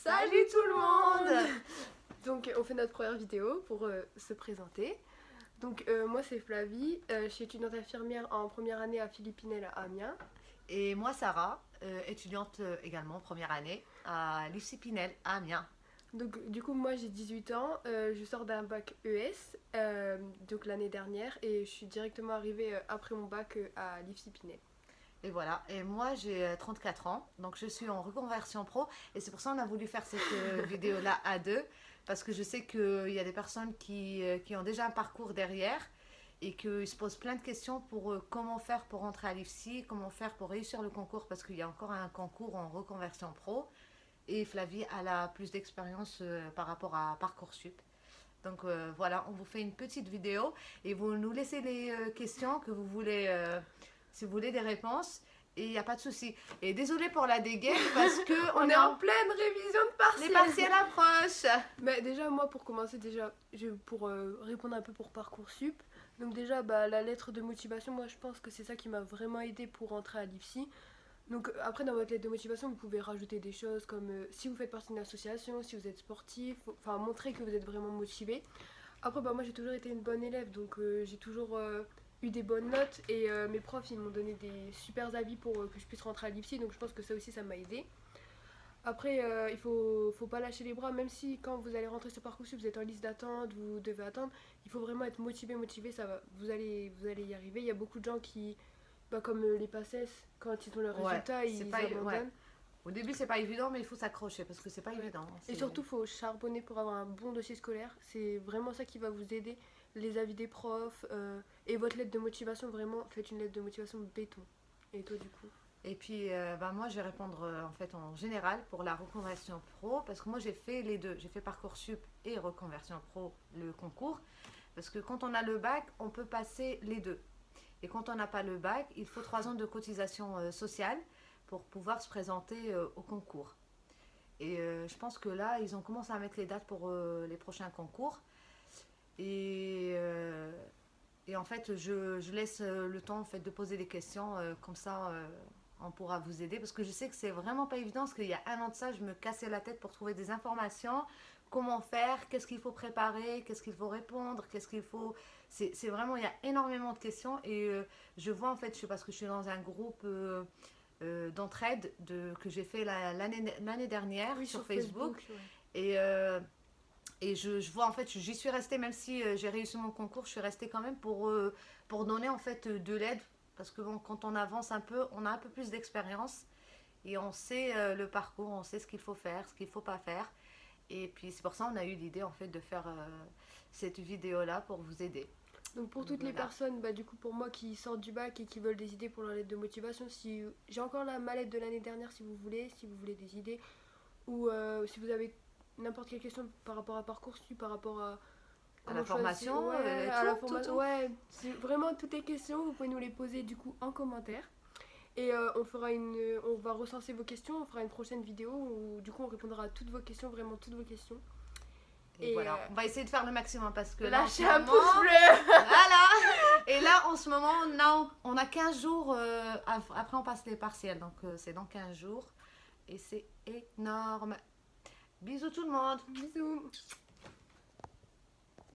Salut tout le monde. Donc on fait notre première vidéo pour se présenter. Donc moi c'est Flavie, je suis étudiante infirmière en première année à Philippinel à Amiens. Et moi, Sarah, étudiante également, première année, à l'IFSI Pinel, à Amiens. Donc du coup moi j'ai 18 ans, je sors d'un bac ES donc l'année dernière et je suis directement arrivée après mon bac à l'IFSI Pinel. Et voilà, et moi j'ai 34 ans, donc je suis en reconversion pro, et c'est pour ça qu'on a voulu faire cette vidéo-là à deux, parce que je sais qu'il y a des personnes qui ont déjà un parcours derrière, et qu'ils se posent plein de questions pour comment faire pour rentrer à l'IFSI, comment faire pour réussir le concours, parce qu'il y a encore un concours en reconversion pro, et Flavie elle a plus d'expérience par rapport à Parcoursup. Donc voilà, on vous fait une petite vidéo et vous nous laissez les questions que vous voulez, si vous voulez des réponses. Et il n'y a pas de souci. Et désolé pour la dégaine parce que On est en pleine révision de les partiels. partiels approchent. Mais déjà moi pour commencer pour répondre un peu pour Parcoursup. Donc déjà la lettre de motivation, moi je pense que c'est ça qui m'a vraiment aidé pour rentrer à l'IFSI. Donc après dans votre lettre de motivation vous pouvez rajouter des choses comme si vous faites partie d'une association, si vous êtes sportif, enfin montrer que vous êtes vraiment motivé. Après moi j'ai toujours été une bonne élève donc j'ai toujours eu des bonnes notes et mes profs ils m'ont donné des super avis pour que je puisse rentrer à l'IFSI donc je pense que ça aussi ça m'a aidé. Après, il faut pas lâcher les bras, même si quand vous allez rentrer sur Parcoursup, vous êtes en liste d'attente, vous devez attendre, il faut vraiment être motivé, ça va, vous allez y arriver. Il y a beaucoup de gens qui, comme les PACES, quand ils ont leurs Ouais, résultats, c'est ils pas, ouais. abandonnent. Au début, c'est pas évident, mais il faut s'accrocher parce que c'est pas Ouais. évident. Et surtout, il faut charbonner pour avoir un bon dossier scolaire. C'est vraiment ça qui va vous aider. Les avis des profs et votre lettre de motivation, vraiment, faites une lettre de motivation béton. Et toi, du coup? Et puis, moi, je vais répondre en fait en général pour la reconversion pro, parce que moi, j'ai fait les deux. J'ai fait Parcoursup et reconversion pro, le concours. Parce que quand on a le bac, on peut passer les deux. Et quand on n'a pas le bac, il faut 3 ans de cotisation sociale pour pouvoir se présenter au concours. Et je pense que là, ils ont commencé à mettre les dates pour les prochains concours. Et, euh, et en fait, je laisse le temps en fait, de poser des questions, comme ça on pourra vous aider. Parce que je sais que c'est vraiment pas évident, parce qu'il y a un an de ça, je me cassais la tête pour trouver des informations. Comment faire, qu'est-ce qu'il faut préparer, qu'est-ce qu'il faut répondre, qu'est-ce qu'il faut... C'est vraiment, il y a énormément de questions. Et je vois en fait, je sais parce que je suis dans un groupe d'entraide que j'ai fait l'année dernière Oui, sur sur Facebook. Facebook, ouais. Et, euh, et je vois en fait, j'y suis restée, même si j'ai réussi mon concours, je suis restée quand même pour donner en fait de l'aide. Parce que bon, quand on avance un peu, on a un peu plus d'expérience et on sait le parcours, on sait ce qu'il faut faire, ce qu'il ne faut pas faire. Et puis c'est pour ça qu'on a eu l'idée en fait de faire cette vidéo-là pour vous aider. Donc pour Donc toutes les voilà. personnes, du coup pour moi qui sortent du bac et qui veulent des idées pour leur lettre de motivation, si j'ai encore ma lettre de l'année dernière si vous voulez des idées, ou si vous avez n'importe quelle question par rapport à Parcoursup, par rapport à À la comment choisir, formation, ouais, à la formation, tout. ouais, c'est vraiment toutes les questions, vous pouvez nous les poser du coup en commentaire. Et on va recenser vos questions, on fera une prochaine vidéo où du coup on répondra à toutes vos questions, vraiment toutes vos questions. Et Et voilà, on va essayer de faire le maximum parce que là, en ce lâchez un moment, pouce bleu. voilà. Et là, en ce moment, on a 15 jours. Après, on passe les partiels. Donc, c'est dans 15 jours. Et c'est énorme. Bisous tout le monde. Bisous.